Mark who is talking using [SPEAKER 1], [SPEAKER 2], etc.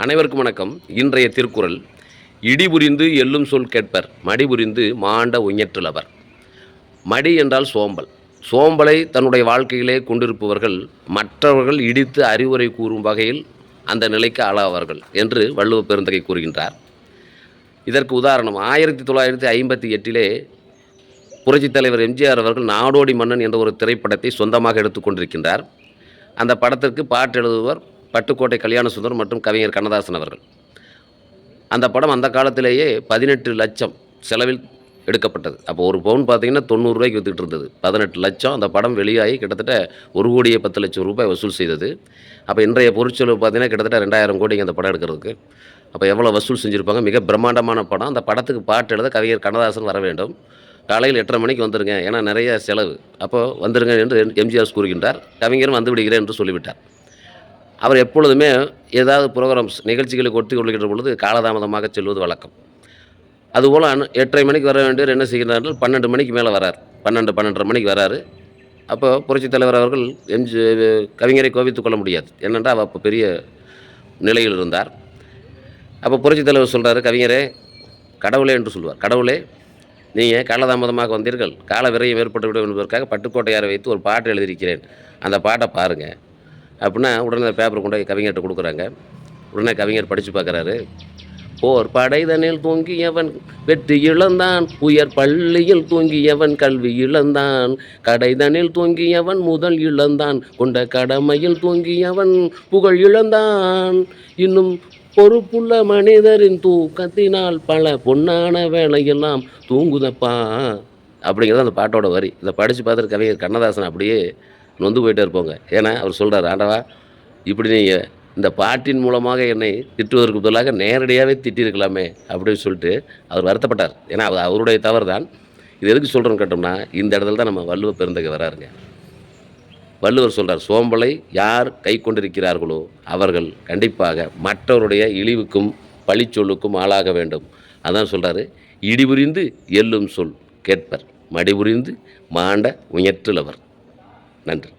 [SPEAKER 1] அனைவருக்கும் வணக்கம். இன்றைய திருக்குறள், இடிபுரிந்து எள்ளும் சொல் கேட்பர், மடிபுரிந்து மாண்ட உஞற்றுளவர். மடி என்றால் சோம்பல். சோம்பலை தன்னுடைய வாழ்க்கையிலே கொண்டிருப்பவர்கள் மற்றவர்கள் இடித்து அறிவுரை கூறும் வகையில் அந்த நிலைக்கு ஆளாவார்கள் என்று வள்ளுவ பெருந்தகை கூறுகின்றார். இதற்கு உதாரணம் 1958 புரட்சித் தலைவர் எம்ஜிஆர் அவர்கள் நாடோடி மன்னன் என்ற ஒரு திரைப்படத்தை சொந்தமாக எடுத்துக்கொண்டிருக்கின்றார். அந்த படத்திற்கு பாட்டு எழுதுவர் பட்டுக்கோட்டை கல்யாண சுந்தரம் மற்றும் கவிஞர் கண்ணதாசன் அவர்கள். அந்த படம் அந்த காலத்திலேயே 18 லட்சம் செலவில் எடுக்கப்பட்டது. அப்போ ஒரு பவுன் பார்த்திங்கன்னா 90 ரூபாய்க்கு விற்றுக்கிட்டு இருந்தது. 18 லட்சம் அந்த படம் வெளியாகி கிட்டத்தட்ட 1,10,00,000 ரூபாய் வசூல் செய்தது. அப்போ இன்றைய பொருட்செலவு பார்த்திங்கன்னா கிட்டத்தட்ட 2,000 கோடிங்க அந்த படம் எடுக்கிறதுக்கு. அப்போ எவ்வளோ வசூல் செஞ்சுருப்பாங்க. மிக பிரம்மாண்டமான படம். அந்த படத்துக்கு பாட்டு எழுத கவிஞர் கண்ணதாசன் வர வேண்டும். காலையில் 8:30 மணிக்கு வந்துருங்க, ஏன்னா நிறைய செலவு, அப்போது வந்துருங்க என்று எம்ஜிஆர் கூறுகின்றார். கவிஞரும் வந்து விடுகிறேன் என்று சொல்லிவிட்டார். அவர் எப்பொழுதுமே ஏதாவது ப்ரோக்ராம்ஸ் நிகழ்ச்சிகளுக்கு ஒட்டி கொள்கின்ற பொழுது காலதாமதமாக செல்வது வழக்கம். அதுபோல் 8:30 மணிக்கு வர வேண்டியவர் என்ன செய்கிறார்கள், 12 மணிக்கு மேலே வரார். 12-12:30 மணிக்கு வராரு. அப்போ புரட்சித் தலைவர் அவர்கள் கவிஞரை கோபித்துக் கொள்ள முடியாது. ஏனென்றால் அவர் அப்போ பெரிய நிலையில் இருந்தார். அப்போ புரட்சித் தலைவர் சொல்கிறாரு, கவிஞரே, கடவுளே என்று சொல்லுவார், கடவுளே, நீங்கள் காலதாமதமாக வந்தீர்கள், கால விரயம் ஏற்பட்டுவிடும் என்பதற்காக பட்டுக்கோட்டையாரை வைத்து ஒரு பாட்டு எழுதியிருக்கிறேன், அந்த பாட்டை பாருங்கள் அப்படின்னா உடனே பேப்பர் கொண்டு போய் கவிஞர்கிட்ட கொடுக்குறாங்க. உடனே கவிஞர் படித்து பார்க்குறாரு. போர் படைதனில் தூங்கியவன் வெற்றி இழந்தான், உயர் பள்ளியில் தூங்கியவன் கல்வி இழந்தான், கடைதனில் தூங்கியவன் முதல் இழந்தான், கொண்ட கடமையில் தூங்கியவன் புகழ் இழந்தான், இன்னும் பொறுப்புள்ள மனிதரின் தூக்கத்தினால் பல பொன்னான வேலையெல்லாம் தூங்குதப்பா அப்படிங்கிறது அந்த பாட்டோட வரி. இதை படித்து பார்த்துட்டு கவிஞர் கண்ணதாசன் அப்படியே நொந்து போயிட்டே இருப்போங்க. ஏன்னா அவர் சொல்கிறார், ஆண்டவா, இப்படி நீங்கள் இந்த பாட்டின் மூலமாக என்னை திட்டுவதற்கு பதிலாக நேரடியாகவே திட்டிருக்கலாமே அப்படின்னு சொல்லிட்டு அவர் வருத்தப்பட்டார். ஏன்னா அது அவருடைய தவறு தான். இது எதுக்கு சொல்கிறோன்னு கேட்டோம்னா, இந்த இடத்துல தான் நம்ம வள்ளுவ பெருந்தகை வராருங்க. வள்ளுவர் சொல்கிறார், சோம்பலை யார் கை கொண்டிருக்கிறார்களோ அவர்கள் கண்டிப்பாக மற்றவருடைய இழிவுக்கும் பழிச்சொல்லுக்கும் ஆளாக வேண்டும். அதான் சொல்கிறாரு, இடிபுரிந்து எள்ளும் சொல் கேட்பர், மடிபுரிந்து மாண்ட உஞற்றுளவர். நன்றி.